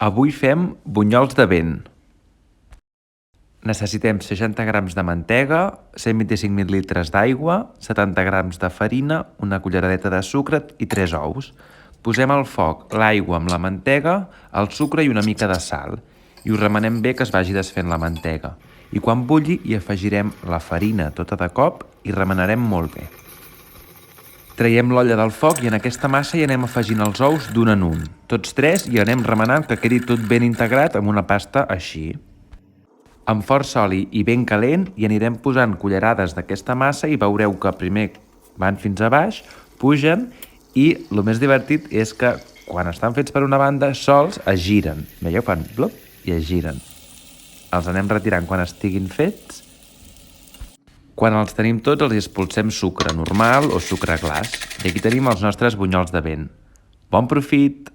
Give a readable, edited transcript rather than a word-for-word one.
Avui fem bunyols de vent. Necessitem 60 grams de mantega, 125 mil·litres d'aigua, 70 grams de farina, una culleradeta de sucre i 3 ous. Posem al foc l'aigua amb la mantega, el sucre i una mica de sal i ho remenem bé que es vagi desfent la mantega. I quan bulli hi afegirem la farina tota de cop i remenarem molt bé. Traiem l'olla del foc i en aquesta massa hi anem afegint els ous d'un en un, tots tres, i anem remenant que quedi tot ben integrat amb una pasta així. Amb força oli i ben calent hi anirem posant cullerades d'aquesta massa i veureu que primer van fins a baix, pugen i el més divertit és que quan estan fets per una banda sols es giren. Veieu? Fan blop i es giren. Els anem retirant quan estiguin fets. Quan els tenim tots els expulsem sucre normal o sucre glaç. I aquí tenim els nostres bunyols de vent. Bon profit!